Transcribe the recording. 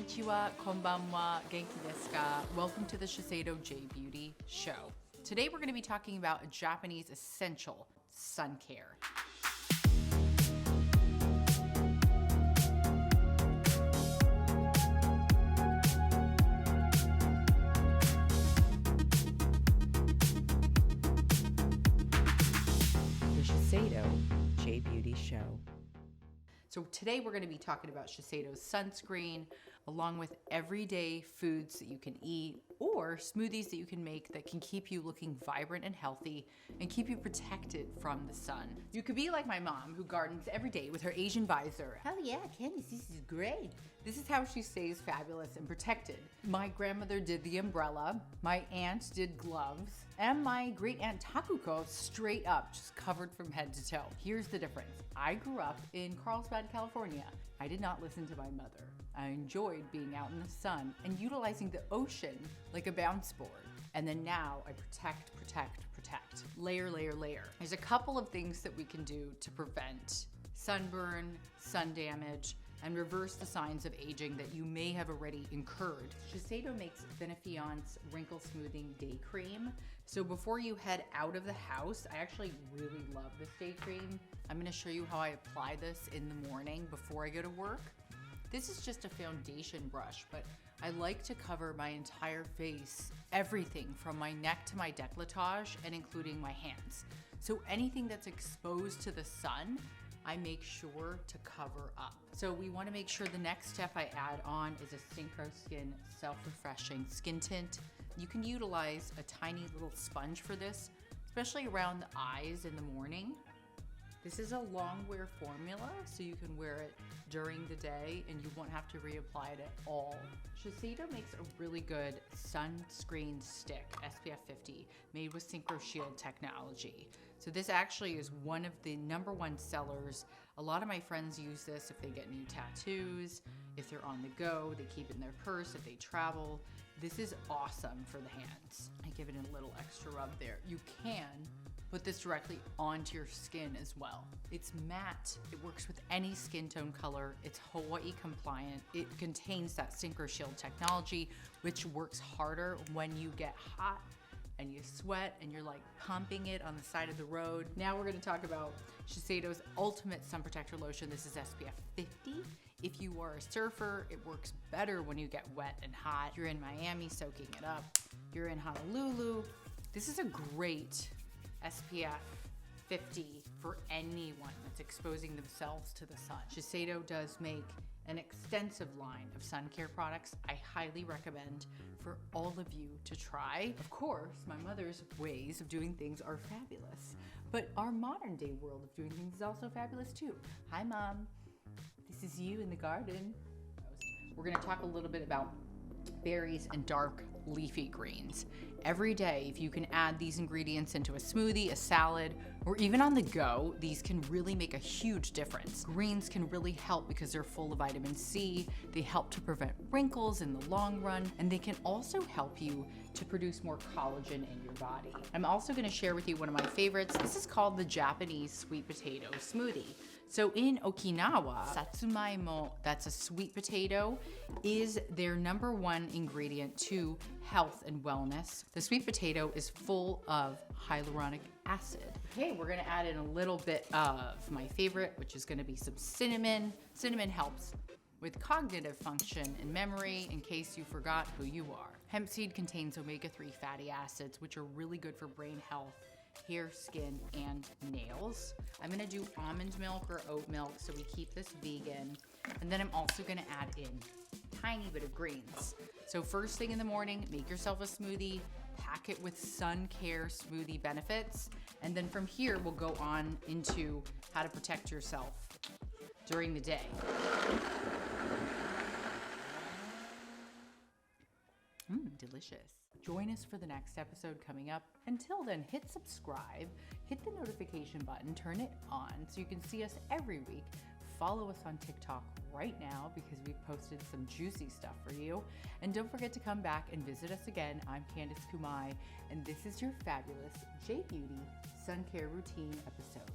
Konnichiwa, konbanwa, genki desu ka? Welcome to the Shiseido J-Beauty Show. Today we're going to be talking about a Japanese essential, sun care. The Shiseido J-Beauty Show. So today we're going to be talking about Shiseido's sunscreen, along with everyday foods that you can eat or smoothies that you can make that can keep you looking vibrant and healthy and keep you protected from the sun. You could be like my mom, who gardens every day with her Asian visor. Hell yeah, Candice, this is great. This is how she stays fabulous and protected. My grandmother did the umbrella, my aunt did gloves, and my great aunt Takuko straight up, just covered from head to toe. Here's the difference. I grew up in Carlsbad, California. I did not listen to my mother. I enjoyed being out in the sun and utilizing the ocean like a bounce board. And then now I protect. Layer, layer, layer. There's a couple of things that we can do to prevent sunburn, sun damage, and reverse the signs of aging that you may have already incurred. Shiseido makes Benefiance Wrinkle Smoothing Day Cream. So before you head out of the house, I actually really love this day cream. I'm gonna show you how I apply this in the morning before I go to work. This is just a foundation brush, but I like to cover my entire face, everything from my neck to my décolletage and including my hands. So anything that's exposed to the sun, I make sure to cover up. So we want to make sure the next step I add on is a Synchro Skin Self-Refreshing Skin Tint. You can utilize a tiny little sponge for this, especially around the eyes in the morning. This is a long wear formula, so you can wear it during the day and you won't have to reapply it at all. Shiseido makes a really good sunscreen stick, SPF 50, made with Synchro Shield technology. So this actually is one of the #1 sellers. A lot of my friends use this if they get new tattoos, if they're on the go, they keep it in their purse, if they travel. This is awesome for the hands. I give it a little extra rub there. You can put this directly onto your skin as well. It's matte, it works with any skin tone color, it's Hawaii compliant, it contains that Synchro Shield technology, which works harder when you get hot and you sweat and you're like pumping it on the side of the road. Now we're gonna talk about Shiseido's Ultimate Sun Protector Lotion. This is SPF 50. If you are a surfer, it works better when you get wet and hot. You're in Miami soaking it up, you're in Honolulu. This is a great SPF 50 for anyone that's exposing themselves to the sun. Shiseido does make an extensive line of sun care products I highly recommend for all of you to try. Of course, my mother's ways of doing things are fabulous, but our modern day world of doing things is also fabulous too. Hi Mom, this is you in the garden. We're gonna talk a little bit about berries and dark leafy greens. Every day, if you can add these ingredients into a smoothie, a salad, or even on the go, these can really make a huge difference. Greens can really help because they're full of vitamin C. They help to prevent wrinkles in the long run, and they can also help you to produce more collagen in your body. I'm also gonna share with you one of my favorites. This is called the Japanese sweet potato smoothie. So in Okinawa, satsumaimo, that's a sweet potato, is their #1 ingredient to health and wellness. The sweet potato is full of hyaluronic acid. Okay, we're gonna add in a little bit of my favorite, which is gonna be some cinnamon. Cinnamon helps with cognitive function and memory in case you forgot who you are. Hemp seed contains omega-3 fatty acids, which are really good for brain health, hair, skin, and nails. I'm gonna do almond milk or oat milk so we keep this vegan. And then I'm also gonna add in a tiny bit of greens. So first thing in the morning, make yourself a smoothie, pack it with sun care smoothie benefits. And then from here, we'll go on into how to protect yourself during the day. Delicious. Join us for the next episode coming up. Until then, hit subscribe, hit the notification button, turn it on so you can see us every week. Follow us on TikTok right now because we've posted some juicy stuff for you. And don't forget to come back and visit us again. I'm Candice Kumai, and this is your fabulous J-Beauty Sun Care Routine episode.